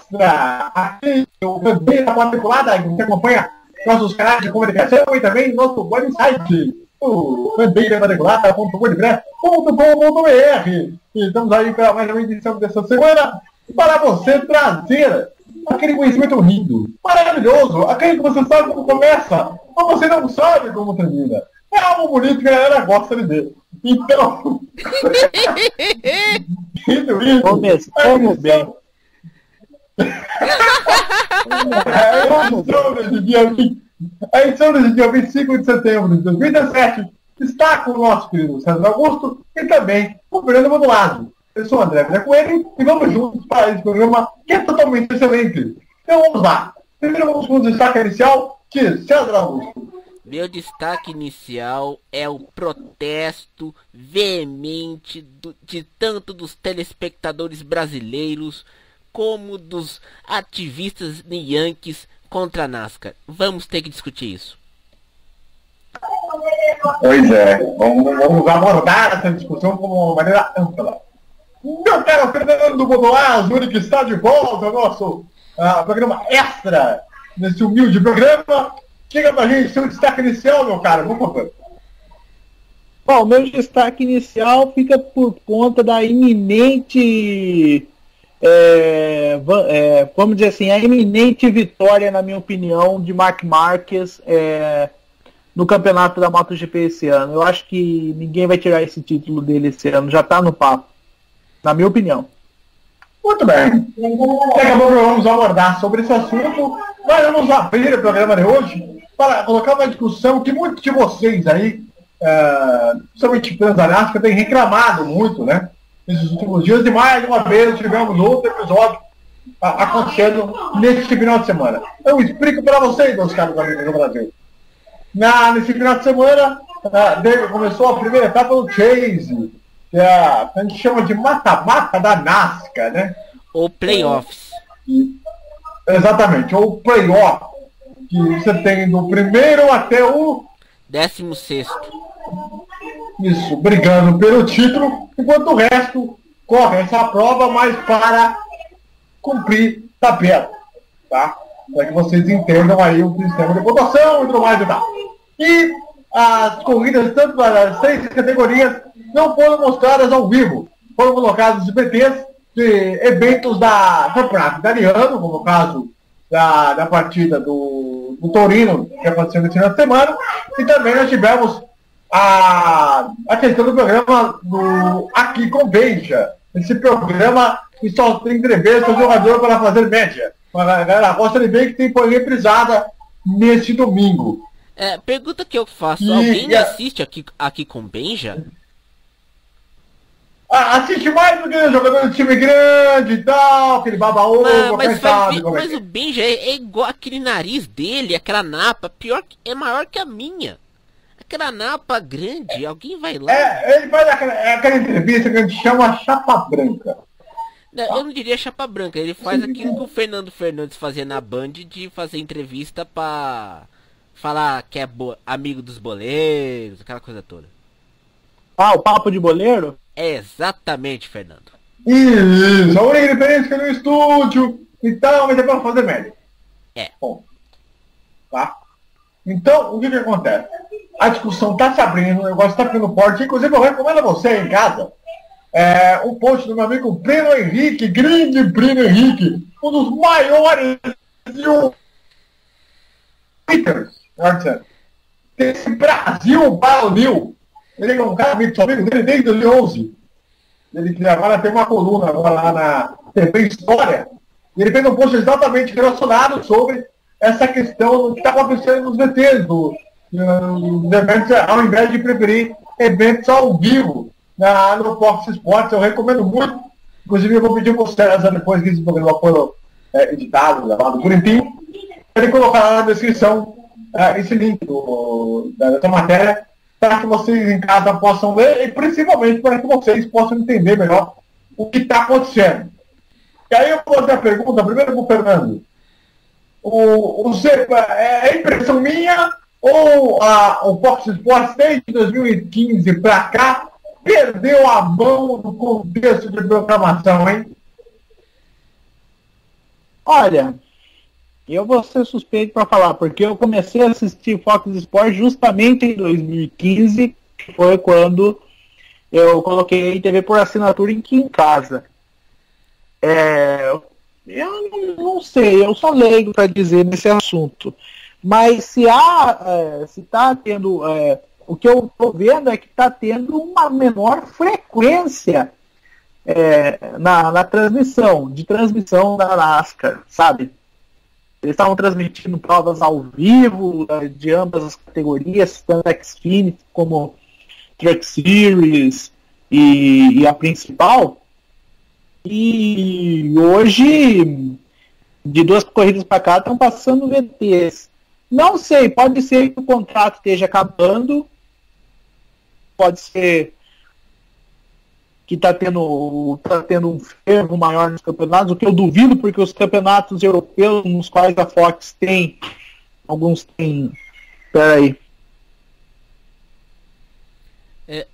extra aqui no Bandeira Quadriculada, que você acompanha nossos canais de comunicação e também nosso website, o bandeiraquadriculada.wordpress.com.br. E estamos aí para mais uma edição dessa semana para você trazer aquele conhecimento lindo, maravilhoso, aquele que você sabe como começa, mas você não sabe como termina. É algo bonito que a galera gosta de ver. Então, começamos bem. A edição desse dia 25 de setembro de 2017 está com o nosso querido César Augusto e também com o Fernando Modulado. Eu sou o André Coelho e vamos juntos para esse programa que é totalmente excelente. Então vamos lá. Primeiro vamos com o destaque inicial de César Augusto. Meu destaque inicial é o protesto veemente de tanto dos telespectadores brasileiros como dos ativistas Yankees contra a NASCAR. Vamos ter que discutir isso. Pois é, vamos abordar essa discussão como uma maneira ampla. Meu caro Fernando Bodoaz, o único que está de volta ao nosso programa extra, nesse humilde programa. Diga pra gente seu destaque inicial, meu caro, por favor. Bom, meu destaque inicial fica por conta da iminente, vamos dizer assim, a iminente vitória, na minha opinião, de Marc Marquez no campeonato da MotoGP esse ano. Eu acho que ninguém vai tirar esse título dele esse ano, já tá no papo, na minha opinião. Muito bem. Daqui a pouco vamos abordar sobre esse assunto, mas vamos abrir o programa de hoje para colocar uma discussão que muitos de vocês aí, principalmente fãs da NASCAR, têm reclamado muito, né? Nesses últimos dias, e mais uma vez tivemos outro episódio acontecendo neste final de semana. Eu explico para vocês, meus caros amigos do Brasil. Nesse final de semana, começou a primeira etapa do Chase, que a gente chama de mata-mata da NASCAR, né? Ou playoffs. Exatamente, ou playoff, que você tem do primeiro até o 16º. Isso, brigando pelo título, enquanto o resto corre essa prova, mas para cumprir tabela, tá? Para que vocês entendam aí o sistema de pontuação e tudo mais e tal. E as corridas, tanto para as 6 categorias, não foram mostradas ao vivo. Foram colocados os PTs de eventos da campeonato italiano, como o caso da partida do Torino, que aconteceu nesse final de semana. E também nós tivemos a questão do programa do Aqui com Benja. Esse programa que só tem entrevista ao jogador para fazer média. A galera gosta de ver que tem por reprisada neste domingo. Pergunta que eu faço, alguém assiste aqui com Benja? Assiste mais do que jogador de time grande e tal, aquele baba-ovo, mas o Benja é igual aquele nariz dele, aquela napa, maior que a minha. Aquela napa grande, alguém vai lá. Ele faz aquela entrevista que a gente chama chapa branca. Eu não diria chapa branca, ele faz aquilo que o Fernando Fernandes fazia na Band, de fazer entrevista pra falar que é amigo dos boleiros, aquela coisa toda. O papo de boleiro? Exatamente, Fernando. Isso, a única diferença é no estúdio e tal, mas é pra fazer média. Bom, tá? Então, o que acontece? A discussão tá se abrindo, o negócio tá ficando forte, inclusive eu recomendo a você em casa, um post do meu amigo Breno Henrique, grande Breno Henrique, um dos maiores Twitters desse Brasil Baronil. Ele é um cara muito amigo dele desde 2011. Ele agora tem uma coluna agora lá na TV História. E ele fez um post exatamente relacionado sobre essa questão do que está acontecendo nos VTs, dos eventos, ao invés de preferir eventos ao vivo no Fox Sports. Eu recomendo muito. Inclusive eu vou pedir para o César, depois que esse programa for editado, gravado bonitinho, para ele colocar lá na descrição esse link dessa matéria, para que vocês em casa possam ler e principalmente para que vocês possam entender melhor o que está acontecendo. E aí eu vou fazer a pergunta primeiro para o Fernando. É impressão minha ou o Fox Sports desde 2015 para cá perdeu a mão do contexto de programação, hein? Olha, eu vou ser suspeito para falar, porque eu comecei a assistir Fox Sports justamente em 2015, que foi quando eu coloquei TV por assinatura aqui em casa. Eu não sei, eu sou leigo para dizer nesse assunto. Mas se está tendo, o que eu estou vendo é que está tendo uma menor frequência na transmissão da NASCAR, sabe? Eles estavam transmitindo provas ao vivo de ambas as categorias, tanto Xfinity como Truck Series e a principal. E hoje, de 2 corridas para cá, estão passando VTs. Não sei, pode ser que o contrato esteja acabando, pode ser que está tendo um fervo maior nos campeonatos, o que eu duvido, porque os campeonatos europeus nos quais a Fox tem, alguns tem... Peraí.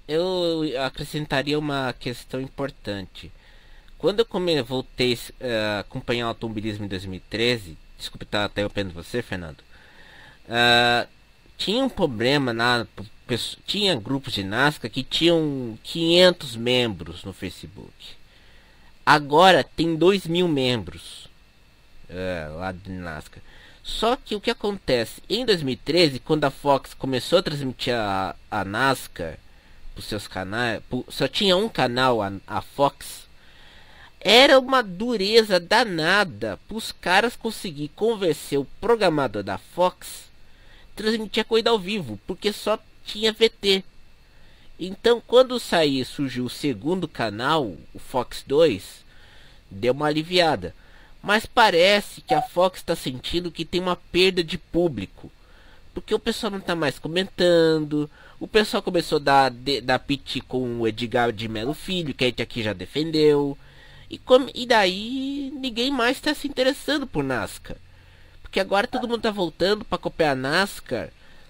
Eu acrescentaria uma questão importante. Quando eu voltei a acompanhar o automobilismo em 2013, desculpe estar até interrompendo você, Fernando, tinha um problema tinha grupos de NASCAR que tinham 500 membros no Facebook. Agora tem 2.000 membros lá de NASCAR. Só que o que acontece? Em 2013, quando a Fox começou a transmitir a NASCAR para os seus canais, só tinha um canal, a Fox. Era uma dureza danada para os caras conseguir convencer o programador da Fox a transmitir a corrida ao vivo, porque só tinha VT. Então, quando surgiu o segundo canal, o Fox 2, deu uma aliviada. Mas parece que a Fox está sentindo que tem uma perda de público, porque o pessoal não está mais comentando. O pessoal começou a dar piti com o Edgar de Melo Filho, que a gente aqui já defendeu. E daí ninguém mais está se interessando por NASCAR, porque agora todo mundo está voltando para acompanhar a NASCAR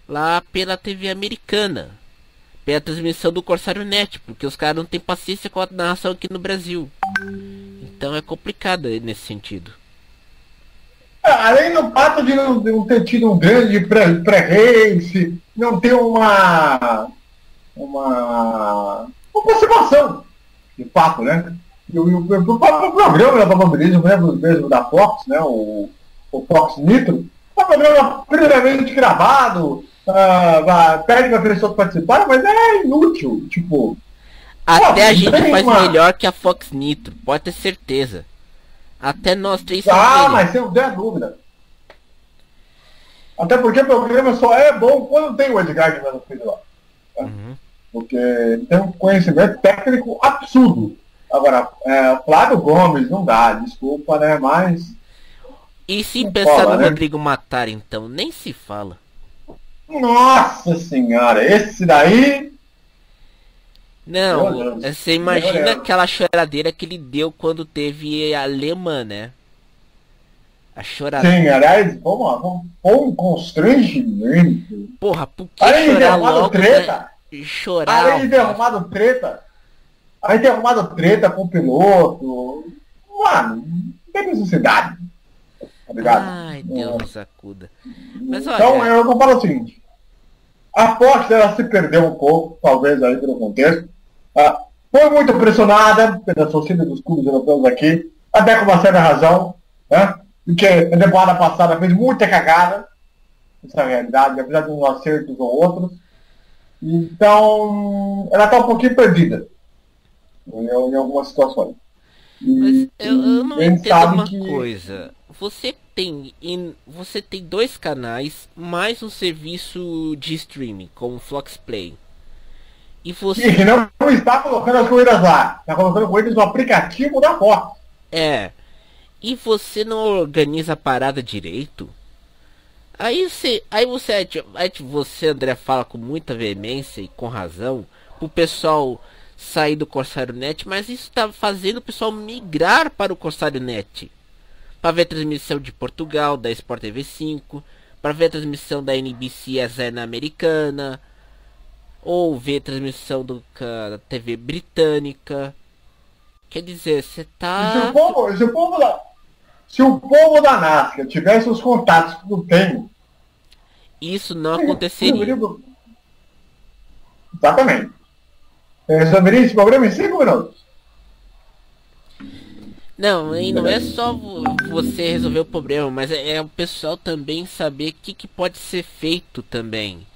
lá pela TV americana, pela transmissão do Corsário Net, porque os caras não têm paciência com a narração aqui no Brasil. Então é complicado nesse sentido. Além do fato de não ter tido um grande pré-race, não ter uma aproximação, de fato, né? E o próprio programa de automobilismo mesmo da Fox, né? O Fox Nitro, é um programa primeiramente gravado, pede para pessoas participarem, mas é inútil, tipo... Até a gente faz melhor que a Fox Nitro, pode ter certeza. Até nós três somos mas sem dúvida. Até porque o programa só é bom quando tem o Edgar de Melo Filho lá. Né? Uhum. Porque tem um conhecimento técnico absurdo. Agora, Flávio Gomes não dá, desculpa, né? Mas... E se pensar no Rodrigo Matar, então, nem se fala. Nossa senhora, esse daí... Não, você imagina aquela choradeira que ele deu quando teve a alemã, né? A choradeira. Sim, aliás, um constrangimento. Porra, por que chorar logo, treta? Né? Chorar. Além de ter arrumado treta com o piloto. Mano, não tem necessidade. Tá ligado? Ai, Deus acuda. Mas olha... Então, eu falo o seguinte. A Fox, ela se perdeu um pouco, talvez aí pelo contexto. Foi muito pressionada pela torcida dos clubes europeus aqui, até com uma certa razão, né? Porque a temporada passada fez muita cagada, essa é a realidade, apesar de uns acertos ou outros. Então, ela está um pouquinho perdida em algumas situações. Mas eu não entendo uma coisa. Você tem 2 canais, mais um serviço de streaming, como o Fox Play. E você... E não está colocando as corridas lá. Está colocando corridas no aplicativo da Fox. E você não organiza a parada direito? Aí você, André, fala com muita veemência e com razão pro pessoal sair do Corsário Net, mas isso está fazendo o pessoal migrar para o Corsário Net. Para ver a transmissão de Portugal, da Sport TV 5, para ver a transmissão da NBC na americana, ou ver a transmissão da TV britânica. Quer dizer, você tá... Se o povo lá... Se o povo da NASCAR tivesse os contatos que eu tenho, isso não aconteceria. Exatamente. Resolveria esse problema em 5 minutos. Não, e não é só você resolver o problema, mas é o pessoal também saber o que pode ser feito também.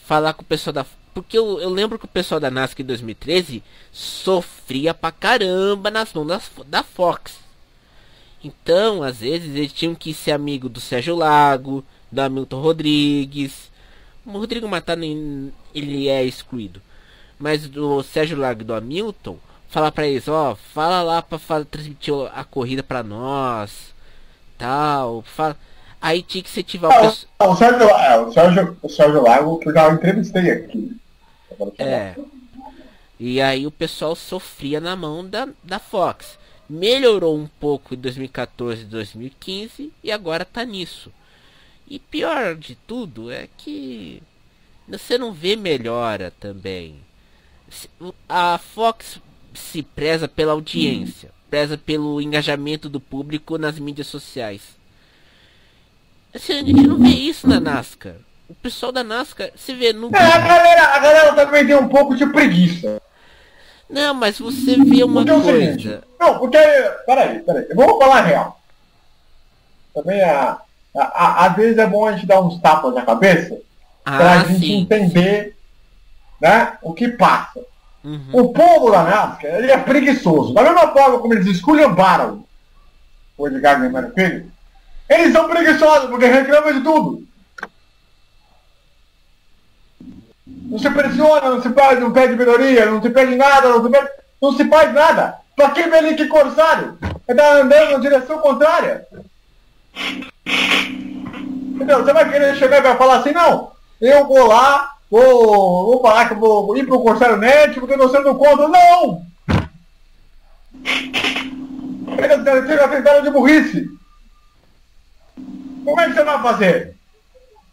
Falar com o pessoal da... Porque eu lembro que o pessoal da NASCAR em 2013 sofria pra caramba nas mãos da Fox. Então, às vezes, eles tinham que ser amigo do Sérgio Lago, do Hamilton Rodrigues. O Rodrigo Matar, ele é excluído. Mas do Sérgio Lago e do Hamilton... Falar pra eles, ó, fala lá pra transmitir a corrida pra nós, tal, fala... Aí tinha que incentivar o pessoal. O Sérgio Lago, que eu já entrevistei aqui. E aí o pessoal sofria na mão da Fox. Melhorou um pouco em 2014 e 2015 e agora tá nisso. E pior de tudo é que você não vê melhora também. A Fox se preza pela audiência, preza pelo engajamento do público nas mídias sociais. Assim, a gente não vê isso na NASCAR. O pessoal da NASCAR se vê no... a galera também tem um pouco de preguiça. Não, mas você vê uma coisa... Seguinte, não, porque... Peraí. Eu vou falar a real. Também, às vezes é bom a gente dar uns tapas na cabeça pra gente entender, né, o que passa. Uhum. O povo da NASCAR, ele é preguiçoso. Da mesma forma como eles esculhambaram o Edgar Guimarães Filho, eles são preguiçosos porque reclamam de tudo. Não se pressiona, não pede melhoria, não se pede nada, não se faz nada. Pra que Melique Corsário? Tá andando na direção contrária. Entendeu? Você vai querer chegar e vai falar assim, não, eu vou lá, vou falar que eu vou ir pro Corsário Net porque eu tô sendo contra. Não! Ele a tentativa de burrice. Como é que você vai fazer?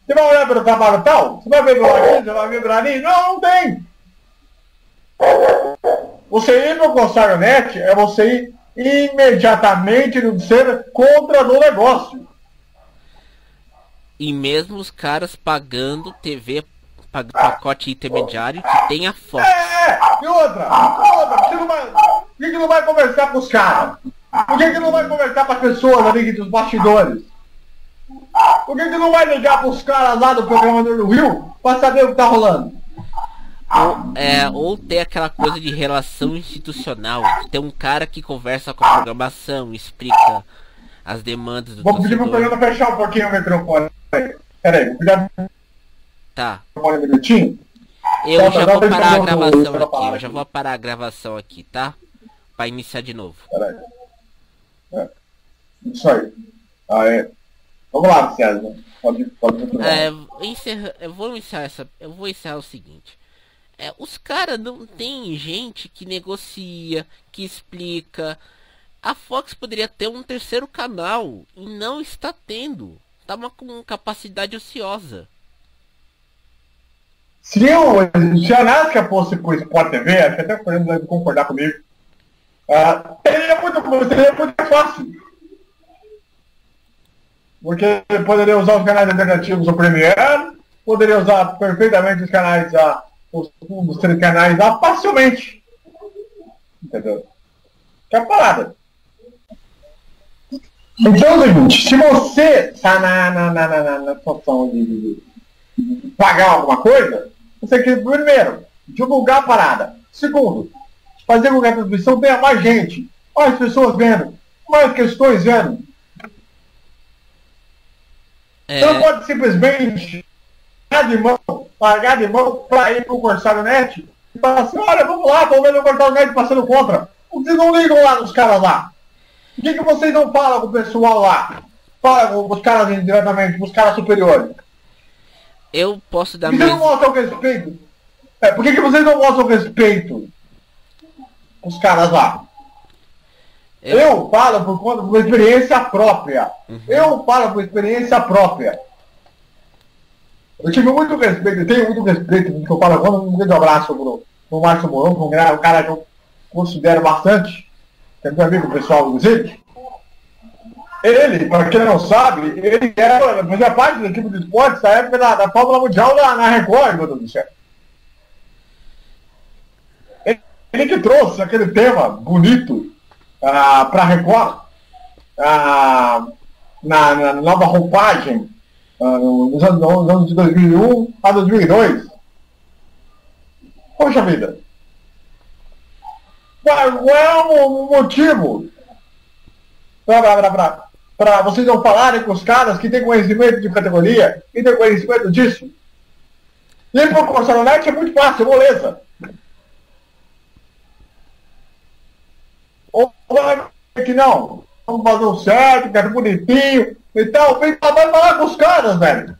Você vai olhar pelo trabalho tal? Você vai ver por aqui? Você vai ver por ali? Não, não tem. Você ir pro Corsário Net é você ir imediatamente ser contra no negócio. E mesmo os caras pagando TV, pagando pacote intermediário que tem a Fox. E outra, por que não vai conversar com os caras? Por que não vai conversar com as pessoas ali dos bastidores? Por que não vai ligar pros caras lá do programador do Rio pra saber o que tá rolando? Ou ter aquela coisa de relação institucional. Ter um cara que conversa com a programação, explica as demandas do Vou pedir pro Fernando fechar um pouquinho o microfone. Peraí, vou pedir tá. um minutinho. Eu já vou parar a gravação aqui. Eu já vou parar a gravação aqui, tá? Pra iniciar de novo. Peraí. Isso aí. Vamos lá, César. Pode eu vou encerrar o seguinte. Os caras não tem gente que negocia, que explica. A Fox poderia ter um terceiro canal e não está tendo. Tá com capacidade ociosa. Se a NASCAR fosse pro Sport TV, acho que até o Fernando deve concordar comigo, seria muito fácil. Porque poderia usar os canais alternativos do Premiere, poderia usar perfeitamente os canais, os 3 canais facilmente. Entendeu? Que é a parada. Então é o seguinte, se você está na situação de pagar alguma coisa, você quer, primeiro, divulgar a parada. Segundo, fazer com que a transmissão tenha mais gente, mais pessoas vendo, mais questões vendo. Você não pode simplesmente largar de mão para ir para o Corsário Net e falar assim, olha, vamos lá, vamos ver o Corsário Net passando contra. Vocês não ligam lá nos caras lá. Por que vocês não falam com o pessoal lá? Fala com os caras diretamente, com os caras superiores. Eu posso dar mais... Por que não mostram respeito? Por que vocês não mostram respeito com os caras lá? Eu falo por conta de uma experiência própria. Uhum. Eu falo por experiência própria. Eu tive muito respeito, eu tenho muito respeito do que eu falo agora. Um grande abraço pro Márcio Mourão, um cara que eu considero bastante, que é meu amigo pessoal do Zic. Ele, para quem não sabe, ele fazia parte da equipe de esportes da época da Fórmula Mundial na Record, meu Deus do céu. Ele que trouxe aquele tema bonito para a Record, na nova roupagem, nos anos de 2001 a 2002. Poxa vida. Qual é o motivo para vocês não falarem com os caras que têm conhecimento de categoria, que têm conhecimento disso? E para o Corsaronete é muito fácil, moleza. Ou vai que não, vamos fazer o certo, que é bonitinho, então vem falar com os caras, velho.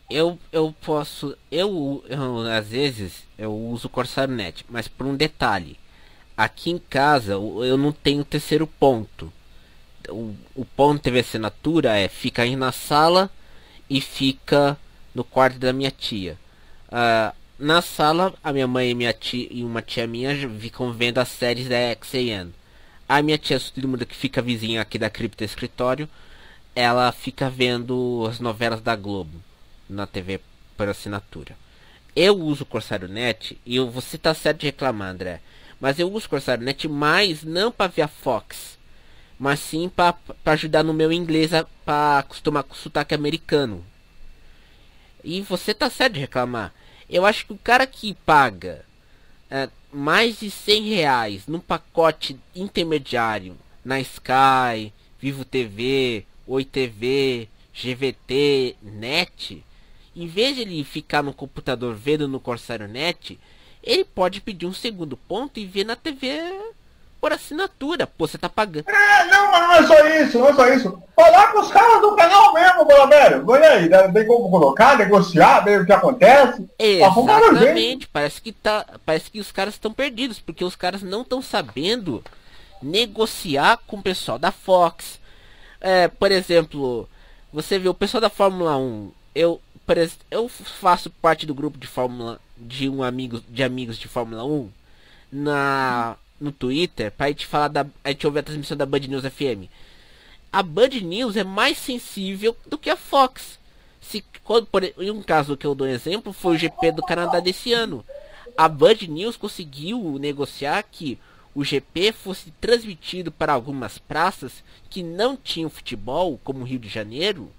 Eu posso, às vezes eu uso o Corsair.net, mas por um detalhe, aqui em casa eu não tenho terceiro ponto. O ponto TV assinatura fica aí na sala e fica no quarto da minha tia. Na sala, a minha mãe e uma tia minha ficam vendo as séries da XAN. A minha tia Sudimunda, que fica vizinha aqui da Cripta Escritório, ela fica vendo as novelas da Globo na TV por assinatura. Eu uso o Corsair.net e você tá certo de reclamar, André, mas eu uso o Corsair.net mais não para ver a Fox, mas sim para ajudar no meu inglês, para acostumar com o sotaque americano. E você tá certo de reclamar. Eu acho que o cara que paga mais de R$100 num pacote intermediário na Sky, Vivo TV, Oi TV, GVT, NET, em vez de ele ficar no computador vendo no Corsair.net, ele pode pedir um segundo ponto e ver na TV por assinatura. Pô, você tá pagando. Não, mas não é só isso, não é só isso. Falar com os caras do canal mesmo, velho. Olha aí, tem como colocar, negociar, ver o que acontece. Exatamente, parece que os caras estão perdidos, porque os caras não estão sabendo negociar com o pessoal da Fox. Por exemplo, você vê o pessoal da Fórmula 1, eu faço parte do grupo de amigos de Fórmula 1 no Twitter, pra gente falar a gente ouvir a transmissão da Band News FM. A Band News é mais sensível do que a Fox. Em um caso que eu dou exemplo, foi o GP do Canadá desse ano. A Band News conseguiu negociar que o GP fosse transmitido para algumas praças que não tinham futebol, como o Rio de Janeiro,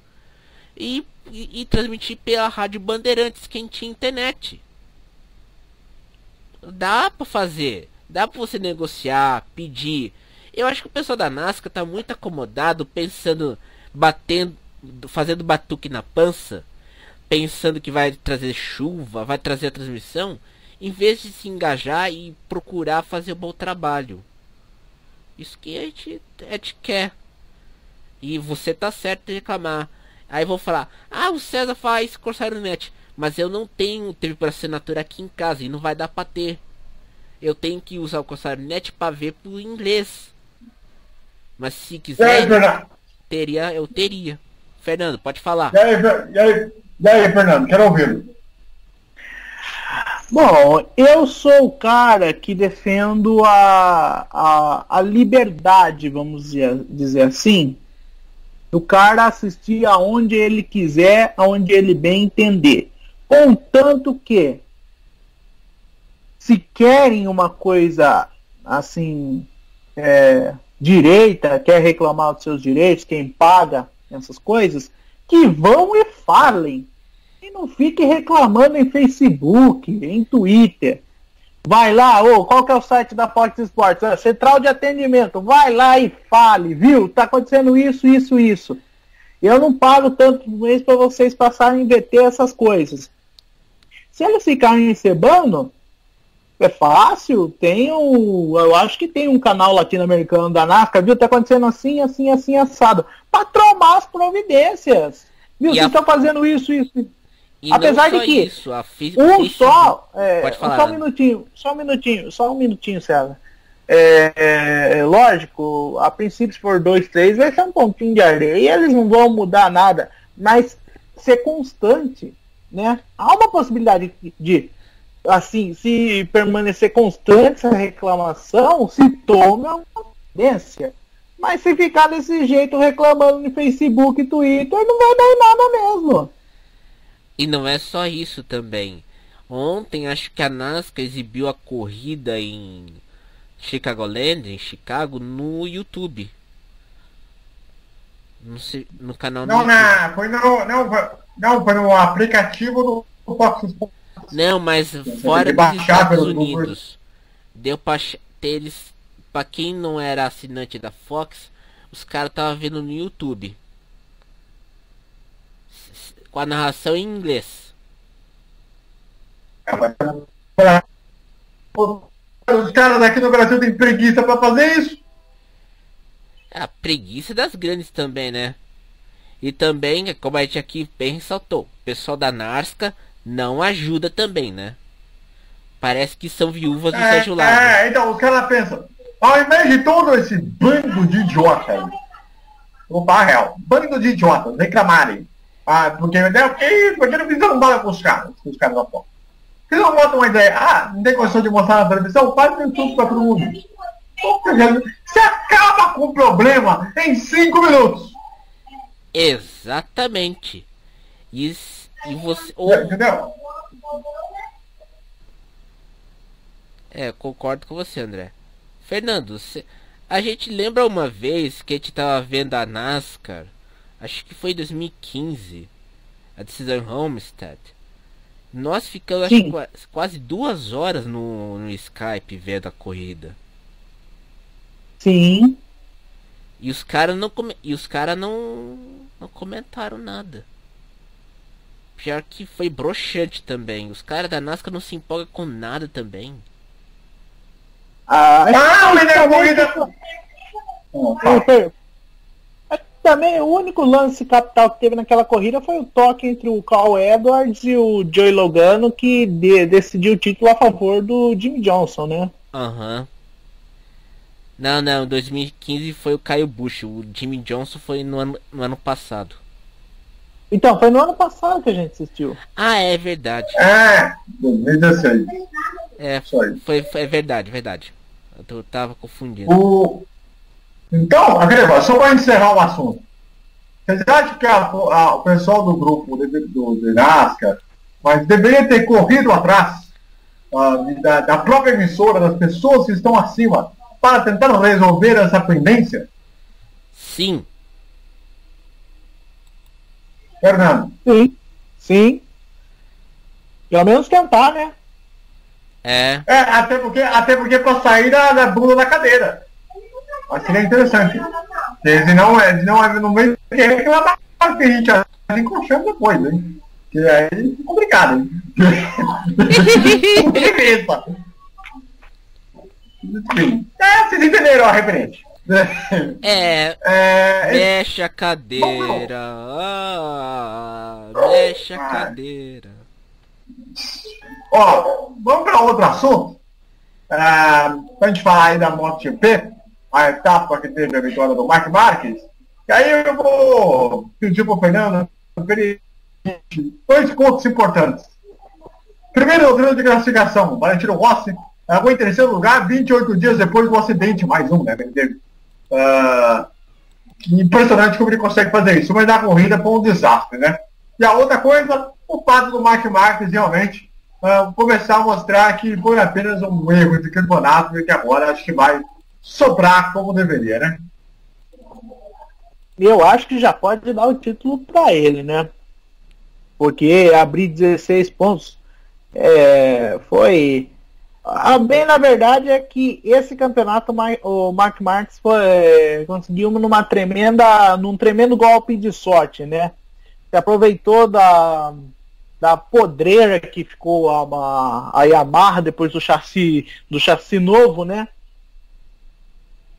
e transmitir pela Rádio Bandeirantes, quem tinha internet. Dá pra fazer. Dá pra você negociar, pedir. Eu acho que o pessoal da NASCAR tá muito acomodado, fazendo batuque na pança, pensando que vai trazer chuva, vai trazer a transmissão, em vez de se engajar e procurar fazer um bom trabalho. Isso que a gente quer. E você tá certo de reclamar. Aí vão falar, o César faz Corsair.net, mas eu não tenho TV por assinatura aqui em casa e não vai dar pra ter. Eu tenho que usar o Corsair.net para ver por inglês. Mas se quiser, eu teria. Fernando, pode falar. E aí, Fernando, quero ouvi-lo. Bom, eu sou o cara que defendo a liberdade, vamos dizer assim, do cara assistir aonde ele quiser, aonde ele bem entender. Contanto que, se querem uma coisa assim, direita, quer reclamar dos seus direitos, quem paga essas coisas, que vão e falem. E não fique reclamando em Facebook, em Twitter. Vai lá, qual que é o site da Fox Sports? Central de atendimento. Vai lá e fale, viu? Tá acontecendo isso, isso, isso. Eu não pago tanto mês para vocês passarem a inverter essas coisas. Se eles ficarem recebendo, é fácil. Eu acho que tem um canal latino-americano da NASCAR, viu? Tá acontecendo assim, assim, assim, assado. Para tomar as providências. Viu? Vocês estão fazendo isso, isso. E apesar de que isso, só um minutinho, César. Lógico, a princípio, se for 2, 3, vai ser um pontinho de areia. E eles não vão mudar nada. Mas ser constante, né? Há uma possibilidade de, assim, se permanecer constante essa reclamação, se tome uma providência. Mas se ficar desse jeito reclamando no Facebook e Twitter, não vai dar em nada mesmo. E não é só isso também. Ontem acho que a NASCAR exibiu a corrida em Chicagoland, em Chicago, no YouTube. Não sei, no canal Não, no YouTube. foi no aplicativo do Fox Sports. Não, mas tem fora que dos baixar Estados pelo Unidos. Deu pra ter eles. Pra quem não era assinante da Fox, os caras estavam vendo no YouTube. Com a narração em inglês. Os caras aqui no Brasil têm preguiça pra fazer isso. A preguiça das grandes também, né? E também, como a gente aqui bem ressaltou, o pessoal da NASCAR não ajuda também, né? Parece que são viúvas do Sérgio Lago. Então os caras pensam, ao invés de todo esse bando de idiota aí, vou falar a real, bando de idiotas reclamarem, porque não fizeram nada com os caras da Fox. Vocês não botam uma ideia, não tem condição de mostrar na televisão, faz um tudo pra todo mundo. Você acaba com o problema em 5 minutos. Exatamente. E você. Entendeu? Concordo com você, André. Fernando, a gente lembra uma vez que a gente tava vendo a NASCAR, acho que foi em 2015, a decisão Homestead. Nós ficamos acho, quase 2 horas no Skype vendo a corrida. Sim. E os caras não comentaram nada. Pior que foi broxante também. Os caras da NASCAR não se empolgam com nada também. Também o único lance capital que teve naquela corrida foi o toque entre o Carl Edwards e o Joey Logano, que decidiu o título a favor do Jimmy Johnson, né? Aham. Não, 2015 foi o Kyle Busch, o Jimmy Johnson foi no ano passado. Então, foi no ano passado que a gente assistiu. Ah, é verdade. 2016. É verdade. Eu tava confundindo. Então, só para encerrar o assunto. Vocês acham que o pessoal do grupo do NASCAR deveria ter corrido atrás da própria emissora, das pessoas que estão acima, para tentar resolver essa pendência? Sim. Fernando? Sim. Pelo menos tentar, né? Até porque para sair da bunda da cadeira. Mas seria interessante. Eles não vem reclamar que a gente encoxando depois, hein? Que aí é complicado, hein? Vocês entenderam a referência. Mexe a cadeira. Mexe a cadeira. Vamos para outro assunto. Pra gente falar aí da MotoGP, a etapa que teve a vitória do Marc Marquez. E aí eu vou pedir pro Fernando 2 pontos importantes. Primeiro, o treino de classificação. Valentino Rossi foi em terceiro lugar 28 dias depois do acidente, mais um, né? Ele teve. Impressionante como ele consegue fazer isso, mas na corrida foi um desastre, né? E a outra coisa, o fato do Marc Marquez realmente começar a mostrar que foi apenas um erro de campeonato e que agora acho que vai sobrar como deveria, né? Eu acho que já pode dar o título para ele, né? Porque abrir 16 pontos foi... Bem, na verdade, é que esse campeonato o Marc Marquez conseguiu num tremendo golpe de sorte, né? Se aproveitou da podreira que ficou a Yamaha depois do chassi novo, né?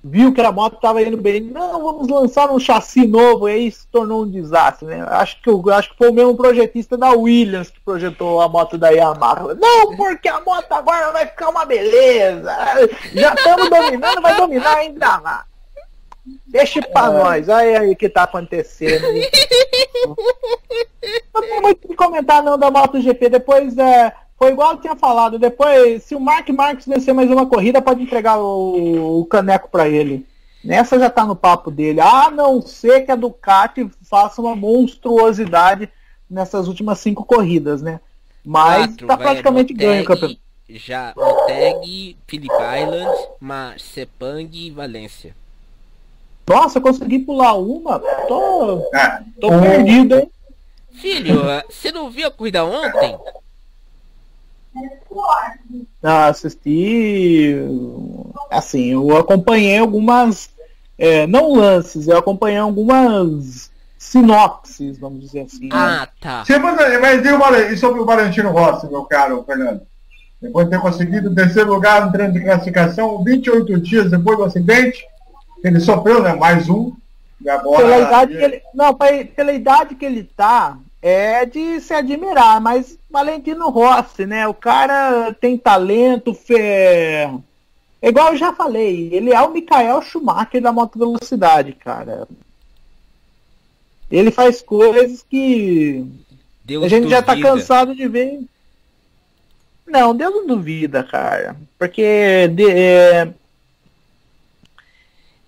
Viu que a moto estava indo bem, não, vamos lançar um chassi novo, e aí se tornou um desastre, né? Acho que foi o mesmo projetista da Williams que projetou a moto da Yamaha. Não, porque a moto agora vai ficar uma beleza, já estamos dominando, vai dominar ainda lá. Deixa pra nós, olha aí o que tá acontecendo. Não tem muito o que comentar não da MotoGP, depois foi igual eu tinha falado, depois se o Marc Marquez vencer mais uma corrida, pode entregar o caneco pra ele. Nessa já tá no papo dele. A não ser que a Ducati faça uma monstruosidade nessas últimas 5 corridas, né? Mas 4 tá vai praticamente Motegi, ganho o campeonato. já Motegi, Phillip Island, Sepang e Valência. Nossa, eu consegui pular uma. Tô O- perdido, hein? Filho, você não viu a corrida ontem? Assisti. Assim, eu acompanhei algumas. Não lances, eu acompanhei algumas sinopses, vamos dizer assim. Ah, tá. E sobre o Valentino Rossi, meu caro Fernando? Depois de ter conseguido o 3º lugar no treino de classificação, 28 dias depois do acidente, ele sofreu, né? Mais um. E agora, Pela idade que ele. Não, pela idade que ele tá, é de se admirar, mas Valentino Rossi, né? O cara tem talento, igual eu já falei, ele é o Michael Schumacher da moto velocidade, cara. Ele faz coisas que Deus a gente já tá duvida. cansado de ver. Não, Deus não duvida, cara. Porque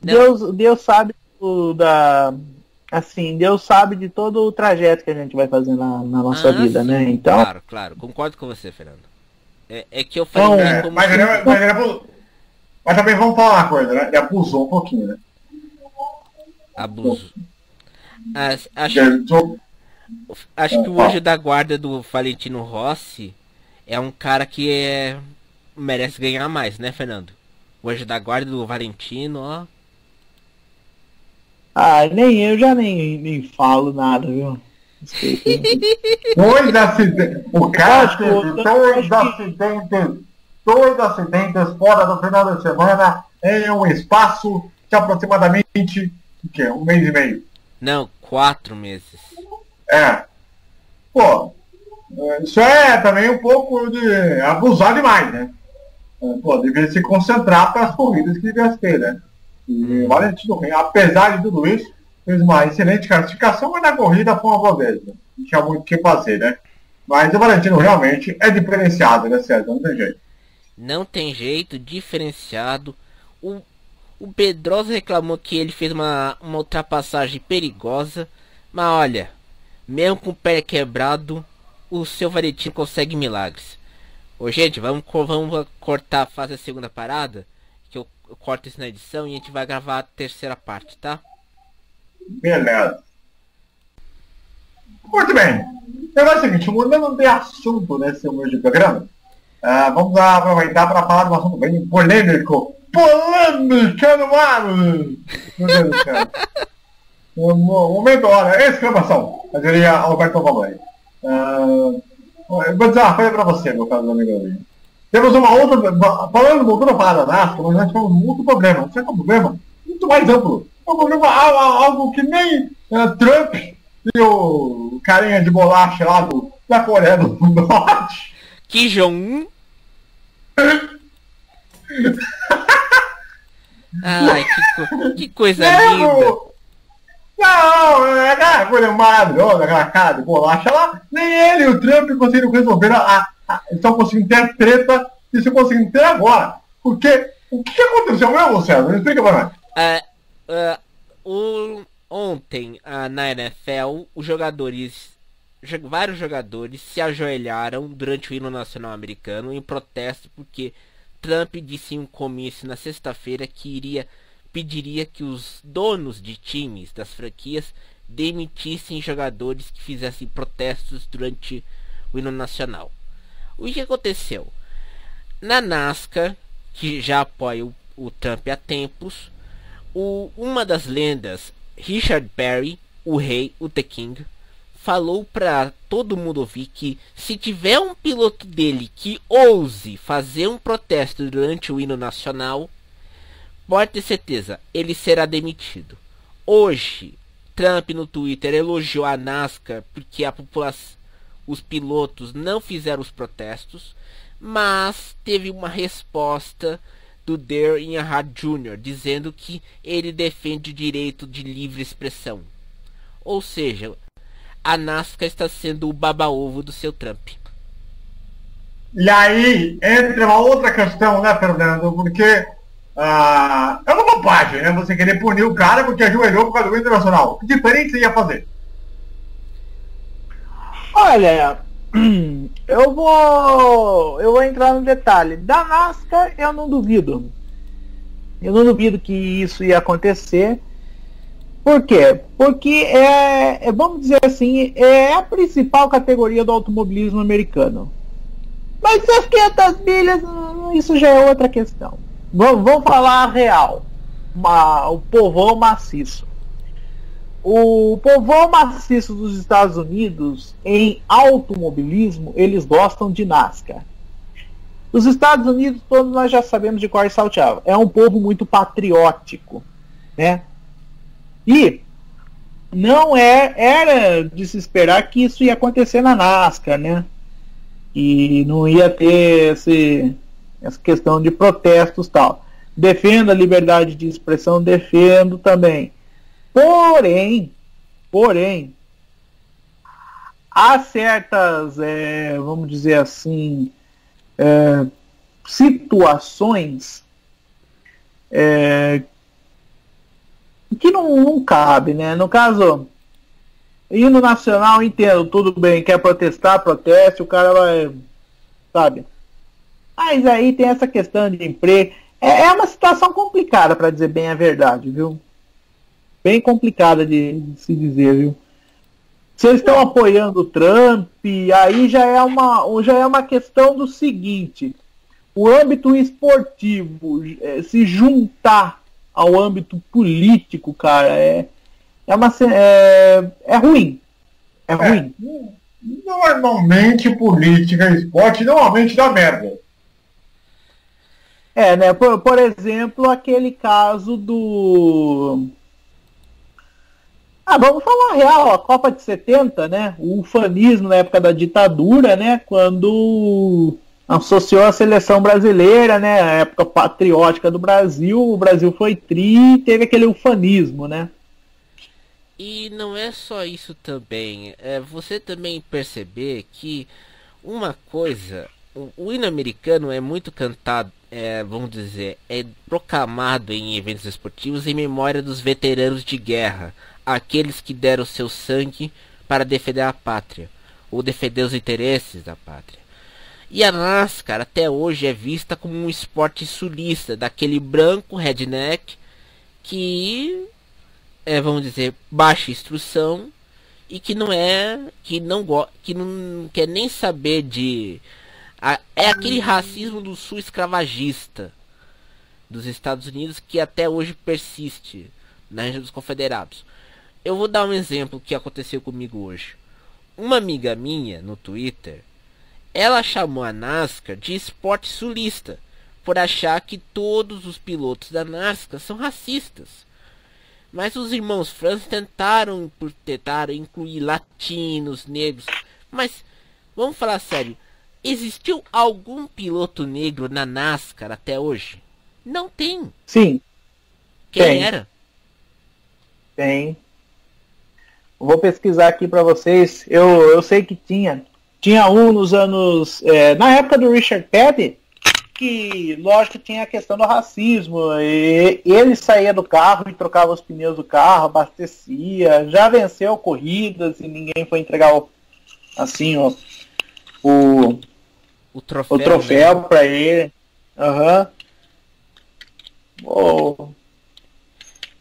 Deus sabe assim, Deus sabe de todo o trajeto que a gente vai fazer na nossa vida, sim, né? Então, Claro, concordo com você, Fernando. É que eu falei Então, como mas também vamos falar uma coisa, né? Ele abusou um pouquinho, né? abuso. Acho que o Ó. anjo da guarda do Valentino Rossi é um cara que merece ganhar mais, né, Fernando? O anjo da guarda do Valentino, ó. eu já nem falo nada, viu? Dois acidentes. O cara Acho que teve o- dois acidentes fora do final de semana em um espaço de aproximadamente um mês e meio. Não, 4 meses. Pô, isso é também um pouco de abusar demais, né? Pô, devia se concentrar para as corridas que devia ter, né? E o Valentino, apesar de tudo isso, fez uma excelente classificação, mas na corrida foi uma bobagem. Não tinha muito o que fazer, né? Mas o Valentino realmente é diferenciado, né, César? Não tem jeito. Não tem jeito, diferenciado. O Pedrosa reclamou que ele fez uma ultrapassagem perigosa. Mas olha, mesmo com o pé quebrado, o seu Valentino consegue milagres. Ô gente, vamos cortar, fazer a segunda parada. Que eu corto isso na edição e a gente vai gravar a terceira parte, tá? Beleza. Muito bem. O negócio é o seguinte, mudando de assunto nesse mês de programa, vamos aproveitar para falar de um assunto bem polêmico. Polêmica no ar! Meu Deus do céu. Um momento, olha, exclamação. Eu diria Alberto Valente. Vou dizer uma coisa para você, meu caro amigo. Temos uma outra, falando muito da parada NASCAR, mas nós temos um outro problema. Não sei qual é o problema, muito mais amplo. É um problema, algo que nem Trump e o carinha de bolacha lá da Coreia do Norte. Kim Jong-un. Ai, que coisa linda. Não, é aquela coisa maravilhosa, aquela cara de bolacha lá. Nem ele e o Trump conseguiram resolver estão conseguindo ter a treta e estão conseguindo ter agora. Porque o que aconteceu mesmo, César? Me explica pra nós. Ontem, na NFL, vários jogadores se ajoelharam durante o hino nacional americano em protesto porque Trump disse em um comício na sexta-feira que pediria que os donos de times das franquias demitissem jogadores que fizessem protestos durante o hino nacional. O que aconteceu? Na NASCAR, que já apoia o Trump há tempos, uma das lendas, Richard Petty, o rei, o The King, falou para todo mundo ouvir que se tiver um piloto dele que ouse fazer um protesto durante o hino nacional, pode ter certeza, ele será demitido. Hoje, Trump no Twitter elogiou a NASCAR porque os pilotos não fizeram os protestos, mas teve uma resposta do Dale Earnhardt Jr. dizendo que ele defende o direito de livre expressão. Ou seja, a NASCAR está sendo o baba-ovo do seu Trump. E aí entra uma outra questão, né, Fernando? Porque É uma bobagem, né? Você querer punir o cara porque ajoelhou por causa do internacional. Que diferente você ia fazer? Olha, eu vou entrar no detalhe. Da NASCAR, eu não duvido. Eu não duvido que isso ia acontecer. Por quê? Porque vamos dizer assim, é a principal categoria do automobilismo americano. Mas as 500 milhas, isso já é outra questão. Vamos falar a real. O povão maciço. O povão maciço dos Estados Unidos, em automobilismo, eles gostam de NASCAR. Os Estados Unidos, todos nós já sabemos de qual salteava. É um povo muito patriótico, né? E não era de se esperar que isso ia acontecer na NASCAR, né? E não ia ter essa questão de protestos e tal. Defendo a liberdade de expressão, defendo também. Porém, há certas, vamos dizer assim, situações que não cabe, né? No caso, hino nacional, entendo, tudo bem, quer protestar, proteste, o cara vai, sabe? Mas aí tem essa questão de emprego. É uma situação complicada, para dizer bem a verdade, viu? Bem complicada de se dizer, viu? Se eles estão apoiando o Trump, aí já é uma questão do seguinte: o âmbito esportivo se juntar ao âmbito político, cara, é ruim. É ruim. Normalmente política e esporte normalmente dá merda. Né? Por exemplo, aquele caso do... vamos falar a real, a Copa de 70, né? O ufanismo na época da ditadura, né? Quando associou a seleção brasileira, né? A época patriótica do Brasil, o Brasil foi tri e teve aquele ufanismo, né? E não é só isso também. Você também perceber que uma coisa, o hino americano é muito cantado, vamos dizer, é proclamado em eventos esportivos em memória dos veteranos de guerra, aqueles que deram seu sangue para defender a pátria, ou defender os interesses da pátria. E a NASCAR até hoje é vista como um esporte sulista, daquele branco redneck que vamos dizer, baixa instrução e que não quer nem saber de... É aquele racismo do sul escravagista dos Estados Unidos que até hoje persiste na região dos confederados. Eu vou dar um exemplo que aconteceu comigo hoje. Uma amiga minha no Twitter, ela chamou a NASCAR de esporte sulista por achar que todos os pilotos da NASCAR são racistas. Mas os irmãos Franz tentaram incluir latinos, negros. Mas, vamos falar sério, existiu algum piloto negro na NASCAR até hoje? Não tem. Sim. Quem era? Tem. Vou pesquisar aqui para vocês. Eu sei que tinha. Tinha um nos anos... na época do Richard Petty, que, lógico, tinha a questão do racismo. E ele saía do carro e trocava os pneus do carro, abastecia, já venceu corridas e ninguém foi entregar o troféu, né, para ele.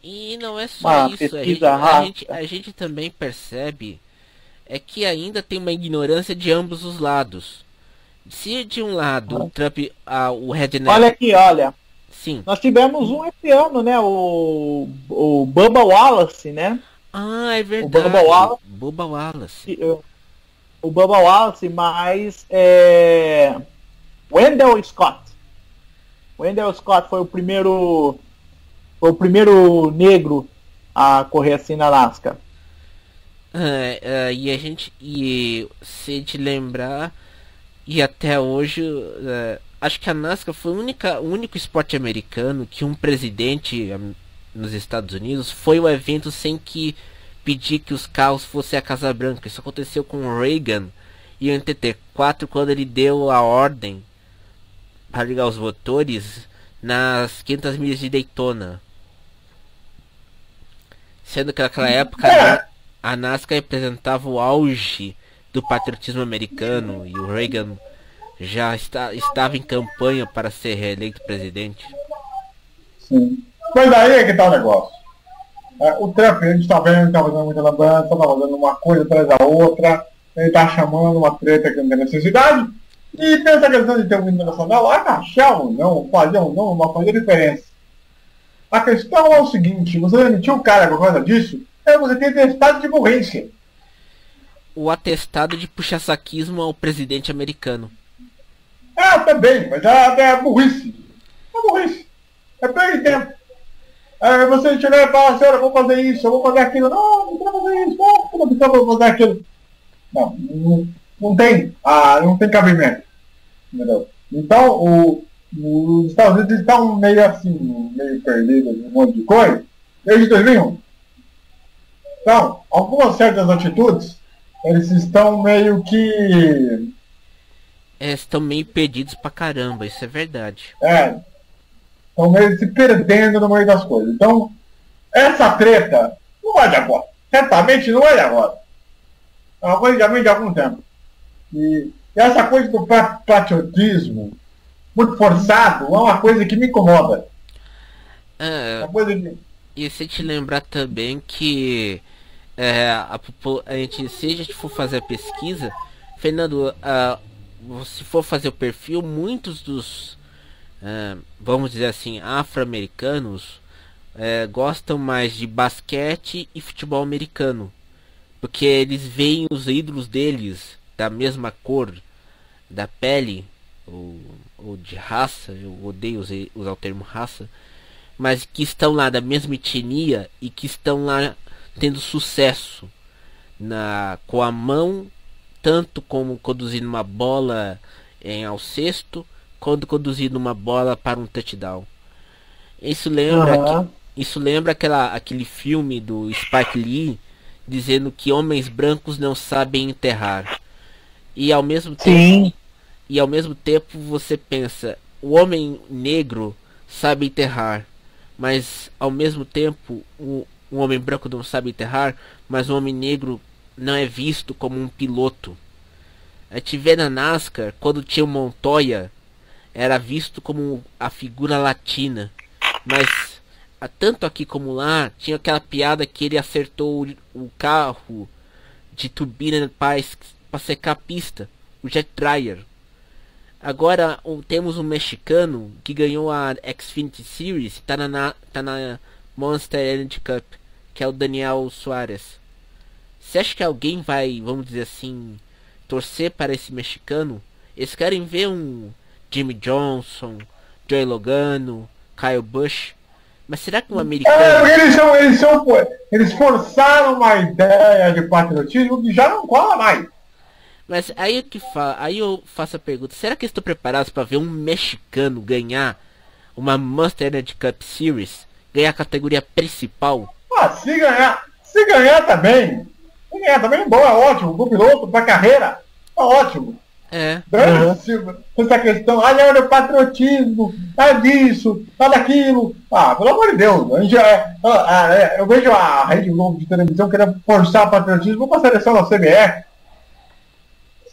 E não é só isso, a gente também percebe que ainda tem uma ignorância de ambos os lados. Se de um lado o Trump, o redneck... Olha aqui, olha. Sim. Nós tivemos um esse ano, né? O Bubba Wallace, né? É verdade. Bubba Wallace. O Bubba Wallace, mas Wendell Scott. Wendell Scott foi o primeiro negro a correr assim na NASCAR. E se te lembrar, e até hoje, acho que a NASCAR foi o único esporte americano que um presidente nos Estados Unidos foi o evento sem que pedir que os carros fossem à Casa Branca. Isso aconteceu com o Reagan em 84, quando ele deu a ordem para ligar os motores nas 500 milhas de Daytona. Sendo que naquela época a NASCAR representava o auge do patriotismo americano e o Reagan já estava em campanha para ser reeleito presidente. Sim. Mas aí é que tá o negócio. O Trump, a gente tá vendo, ele tá fazendo muita lambança, tá fazendo uma coisa atrás da outra, ele tá chamando uma treta que não tem necessidade, e tem essa questão de ter um hino nacional, achar ou não, fazer ou não, não fazer diferença. A questão é o seguinte, você demitiu o cara por causa disso, você tem atestado de burrice. O atestado de puxa-saquismo ao presidente americano. Também, mas é burrice. É burrice. É perder tempo. Você chegar e falar assim, olha, eu vou fazer isso, eu vou fazer aquilo. Não quero fazer isso, não vou fazer aquilo. Não tem cabimento. Entendeu? Então, os Estados Unidos estão meio assim, meio perdidos em um monte de coisa, desde 2001. Então, algumas certas atitudes, eles estão meio que... estão meio perdidos pra caramba, isso é verdade. Estão meio se perdendo no meio das coisas. Então, essa treta não é de agora. Certamente não é de agora. É uma coisa de algum tempo. E essa coisa do patriotismo muito forçado é uma coisa que me incomoda. Uma coisa de... E você te lembrar também que a gente, se a gente for fazer a pesquisa, Fernando, se for fazer o perfil, muitos dos vamos dizer assim, afro-americanos gostam mais de basquete e futebol americano, porque eles veem os ídolos deles da mesma cor da pele ou de raça. Eu odeio usar o termo raça, mas que estão lá da mesma etnia e que estão lá tendo sucesso com a mão, tanto como conduzindo uma bola ao cesto, quando conduzindo uma bola para um touchdown. Isso lembra aquele filme do Spike Lee dizendo que homens brancos não sabem enterrar. E ao mesmo tempo você pensa, o homem negro sabe enterrar, mas ao mesmo tempo um homem branco não sabe enterrar, mas o homem negro não é visto como um piloto. A gente vê na NASCAR, quando tinha o Montoya, era visto como a figura latina, mas tanto aqui como lá tinha aquela piada que ele acertou o carro de turbina para secar a pista, o jet dryer. Agora temos um mexicano que ganhou a Xfinity Series, tá na Monster Energy Cup, que é o Daniel Suarez. Você acha que alguém vai, vamos dizer assim, torcer para esse mexicano? Eles querem ver um Jimmy Johnson, Joey Logano, Kyle Busch, mas será que um americano... Eles forçaram uma ideia de patriotismo que já não cola mais. Mas aí eu faço a pergunta, será que estão preparados para ver um mexicano ganhar uma Monster Energy Cup Series, ganhar a categoria principal? Se ganhar também. Se ganhar também é bom, é ótimo, pro piloto, pra carreira, é ótimo. Essa questão, olha o patriotismo, disso, daquilo. Pelo amor de Deus, eu vejo a Rede Globo de televisão querendo forçar o patriotismo para a seleção da CBF.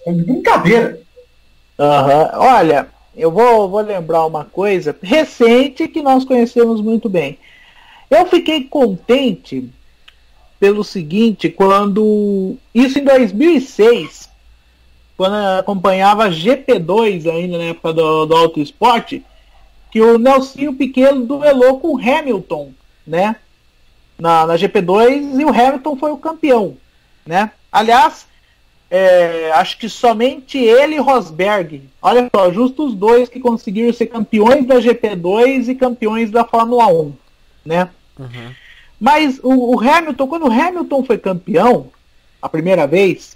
É de brincadeira. Olha, eu vou lembrar uma coisa recente que nós conhecemos muito bem. Eu fiquei contente pelo seguinte, quando isso em 2006, quando eu acompanhava GP2 ainda na época do Auto Esporte, que o Nelsinho Piquet duelou com o Hamilton, né? Na GP2, e o Hamilton foi o campeão, né? Aliás, acho que somente ele e Rosberg, olha só, justo os dois que conseguiram ser campeões da GP2 e campeões da Fórmula 1, né? Mas o Hamilton, quando o Hamilton foi campeão a primeira vez,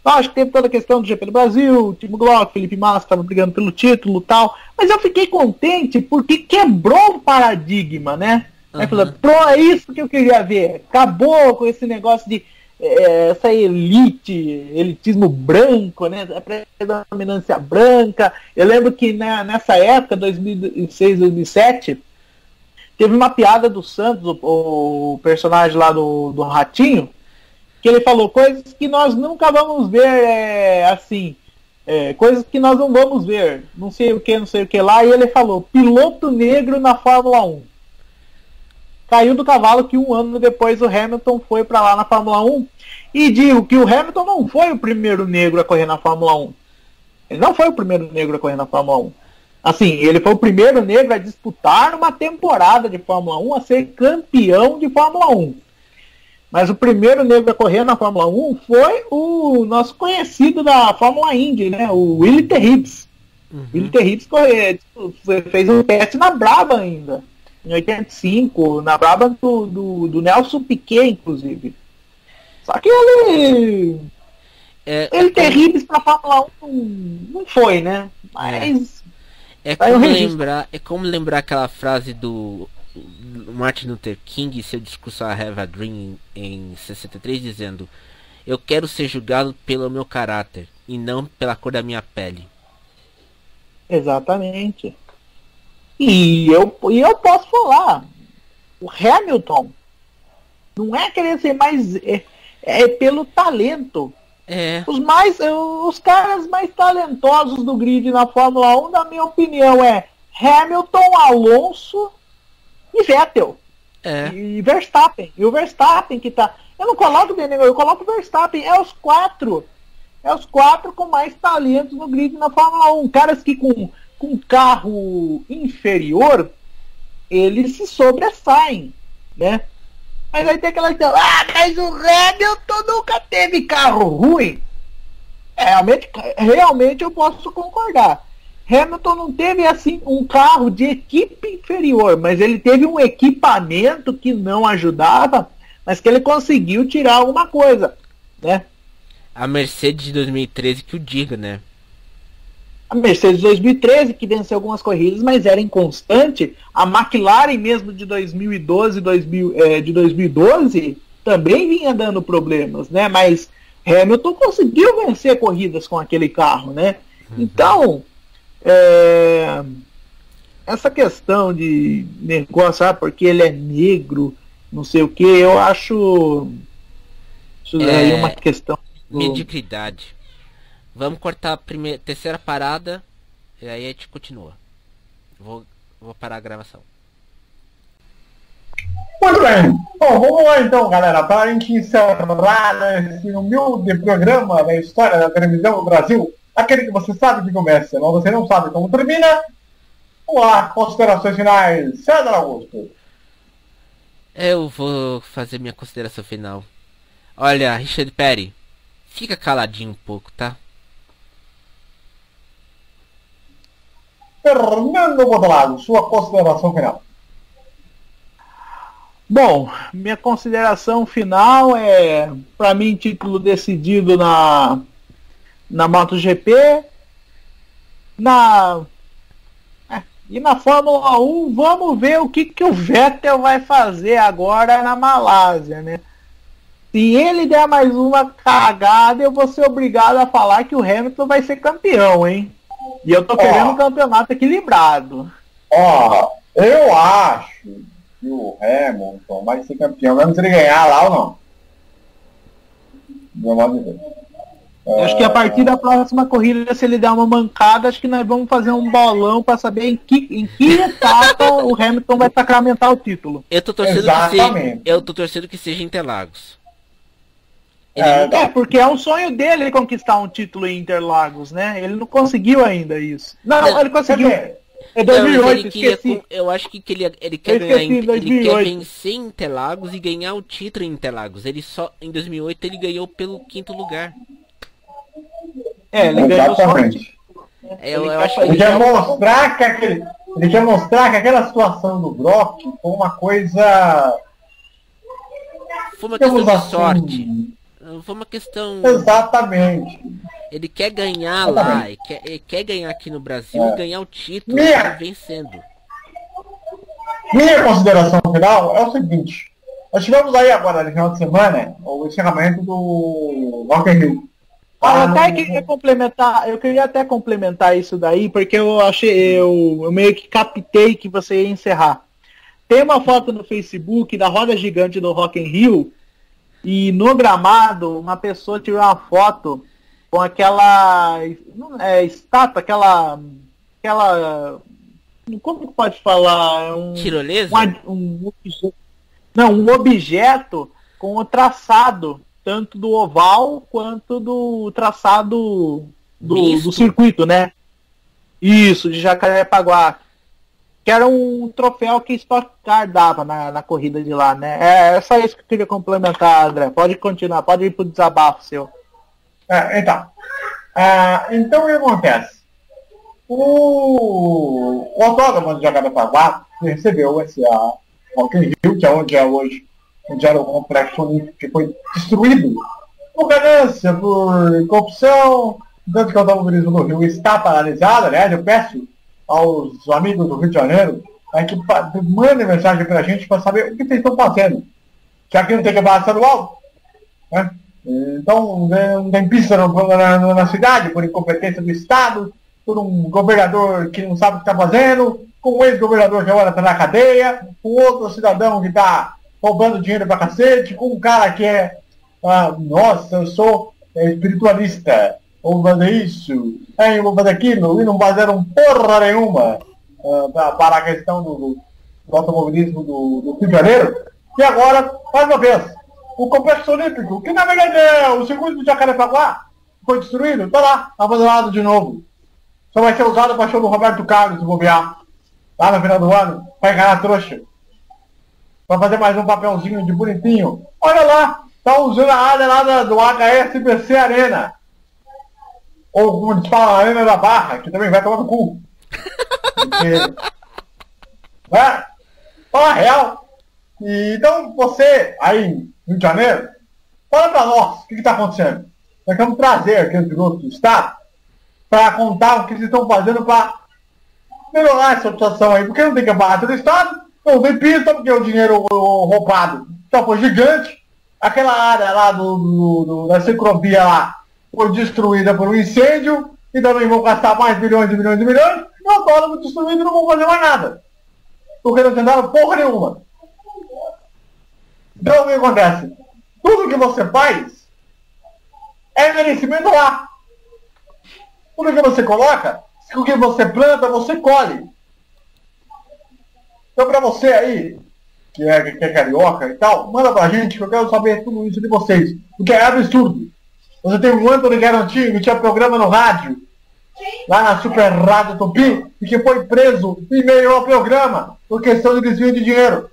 acho que teve toda a questão do GP do Brasil, Timo Glock, Felipe Massa estavam brigando pelo título e tal, mas eu fiquei contente porque quebrou o paradigma, né? É isso que eu queria ver. Acabou com esse negócio essa elitismo branco, né? A predominância branca. Eu lembro que nessa época, 2006, 2007, teve uma piada do Santos, o personagem lá do Ratinho, que ele falou coisas que nós nunca vamos ver, assim, coisas que nós não vamos ver, não sei o que lá, e ele falou, piloto negro na Fórmula 1. Caiu do cavalo que um ano depois o Hamilton foi para lá na Fórmula 1, e digo que o Hamilton não foi o primeiro negro a correr na Fórmula 1. Ele não foi o primeiro negro a correr na Fórmula 1. Assim, ele foi o primeiro negro a disputar uma temporada de Fórmula 1, a ser campeão de Fórmula 1. Mas o primeiro negro a correr na Fórmula 1 foi o nosso conhecido da Fórmula Indy, né? O Willie Territz. Willie Territz fez um teste na Brabham ainda, em 85, na Brabham do Nelson Piquet, inclusive. Só que ele Territz pra Fórmula 1 não foi, né? Mas... É como lembrar aquela frase do Martin Luther King, seu discurso I Have a Dream em 63, dizendo: eu quero ser julgado pelo meu caráter e não pela cor da minha pele. Exatamente. E eu posso falar, o Hamilton não é querer ser mais, é pelo talento. Os caras mais talentosos do grid na Fórmula 1, na minha opinião, é Hamilton, Alonso e Vettel. E Verstappen. E o Verstappen que tá... Eu não coloco o Denegor, eu coloco o Verstappen. É os quatro com mais talentos no grid na Fórmula 1. Caras que com carro inferior, eles se sobressaem, né? Mas aí tem aquela questão, mas o Hamilton nunca teve carro ruim. Realmente eu posso concordar. Hamilton não teve assim um carro de equipe inferior, mas ele teve um equipamento que não ajudava, mas que ele conseguiu tirar alguma coisa, né? A Mercedes de 2013 que o diga, né? A Mercedes de 2013, que venceu algumas corridas, mas era inconstante. A McLaren mesmo de 2012, de 2012 também vinha dando problemas, né? Mas Hamilton conseguiu vencer corridas com aquele carro, né? Então, essa questão de negócio, porque ele é negro, não sei o que, eu acho isso daí uma questão mediocridade. Vamos cortar a terceira parada e aí a gente continua. Vou parar a gravação. Muito bem. Bom, vamos lá então, galera, para a gente encerrar esse humilde programa da história da televisão do Brasil. Aquele que você sabe que começa, mas você não sabe como termina. Vamos lá, considerações finais. César Augusto. Eu vou fazer minha consideração final. Olha, Richard Petty, fica caladinho um pouco, tá? Fernando Botelado, sua consideração final. Bom, minha consideração final é, para mim, título decidido na MotoGP, e na Fórmula 1, vamos ver o que o Vettel vai fazer agora na Malásia, né? Se ele der mais uma cagada, eu vou ser obrigado a falar que o Hamilton vai ser campeão, hein? E eu tô querendo um campeonato equilibrado. Eu acho que o Hamilton vai ser campeão, mesmo se ele ganhar lá ou não. Meu modo de ver. Acho que a partir da próxima corrida, se ele der uma mancada, acho que nós vamos fazer um bolão para saber em que etapa o Hamilton vai sacramentar o título. Eu tô torcendo que seja Interlagos. Porque é um sonho dele conquistar um título em Interlagos, né? Ele não conseguiu ainda isso. Não, ele conseguiu. É 2008, esqueci. Eu acho que ele quer ganhar, ele quer vencer em Interlagos e ganhar o título em Interlagos. Ele só em 2008 ele ganhou pelo 5º lugar. Ele ganhou só o título. Eu acho que ele quer mostrar que aquela situação do Brock foi uma coisa. Foi uma questão de sorte. Foi uma questão. Exatamente. Ele quer ganhar lá, ele quer ganhar aqui no Brasil e ganhar o título vencendo. Minha consideração final é o seguinte: Nós tivemos aí agora, no final de semana, o encerramento do Rock in Rio. Eu queria até complementar isso daí, porque eu meio que captei que você ia encerrar. Tem uma foto no Facebook da roda gigante do Rock in Rio, e no gramado, uma pessoa tirou uma foto com aquela estátua, aquela como que pode falar? Tirolesa? Um objeto com o traçado, tanto do oval quanto do traçado do circuito, né? Isso, de Jacarepaguá. Que era um troféu que Stock Car dava na corrida de lá, né? É só isso que eu queria complementar, André. Pode continuar, pode ir pro desabafo seu. Então o que acontece? O autódromo de Jacarepaguá recebeu esse Rock in Rio, que é onde é hoje, onde era o complexo olímpico, que foi destruído por ganância, por corrupção, tanto que o automobilismo do Rio está paralisado. Aliás, eu peço aos amigos do Rio de Janeiro que mandem mensagem para a gente para saber o que vocês estão fazendo. Já que não tem campeonato estadual, né? Então não tem pista na cidade, por incompetência do Estado, por um governador que não sabe o que está fazendo, com um ex-governador que agora está na cadeia, com outro cidadão que está roubando dinheiro pra cacete, com um cara que nossa, eu sou espiritualista, vou fazer isso, eu vou fazer aquilo, e não fizeram porra nenhuma para a questão do automobilismo do Rio de Janeiro. E agora, mais uma vez, o complexo olímpico, que na verdade é o circuito de Jacarepaguá, foi destruído, está lá, abandonado de novo. Só vai ser usado para show do Roberto Carlos, se bobear, lá no final do ano, para enganar trouxa. Para fazer mais um papelzinho de bonitinho. Olha lá, tá usando a área lá do HSBC Arena. Ou como eles falam, a Arena da Barra, que também vai tomar no cu. Porque... Fala real. Então você, aí no Rio de Janeiro, fala pra nós o que está acontecendo. Nós vamos trazer aqueles pilotos do Estado para contar o que eles estão fazendo para melhorar essa situação aí. Porque não tem campeonato do Estado, não tem pista, porque o dinheiro roubado já foi gigante. Aquela área lá da ciclovia lá foi destruída por um incêndio, e também vão gastar mais milhões e milhões e milhões, e o autódromo destruído, não vão fazer mais nada. Porque não tentaram porra nenhuma. Então o que acontece? Tudo que você faz é merecimento lá. Tudo que você coloca, o que você planta, você colhe. Então pra você aí, que é carioca e tal, manda pra gente que eu quero saber tudo isso de vocês. Porque é absurdo. Você tem um Antônio Garantinho que tinha programa no rádio, lá na Super Rádio Tupi, e que foi preso em meio ao programa por questão de desvio de dinheiro.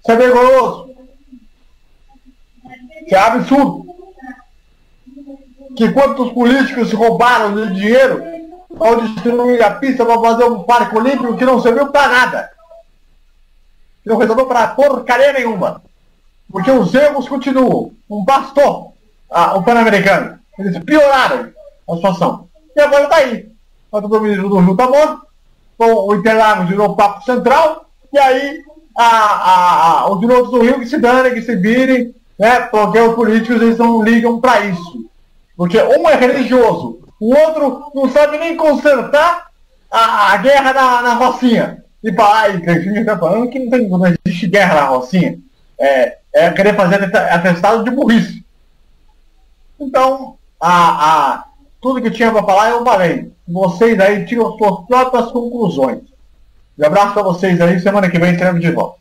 Isso é vergonhoso. Isso é absurdo. Que quantos políticos roubaram de dinheiro ao destruir a pista para fazer um parque olímpico que não serviu para nada. Que não resolveu para porcaria nenhuma. Porque os erros continuam. Um pastor, o Pan-Americano, eles pioraram a situação. E agora está aí. O automobilismo do Rio está morto. O Interlagos virou papo central. E aí os pilotos do Rio que se danem, que se virem, né? Porque os políticos eles não ligam para isso. Porque um é religioso, o outro não sabe nem consertar a guerra na Rocinha. E para Igrejinha está falando que não existe guerra na Rocinha. É querer fazer atestado de burrice. Então, tudo que tinha para falar eu falei. Vocês aí tiram suas próprias conclusões. Um abraço para vocês aí, semana que vem estaremos de volta.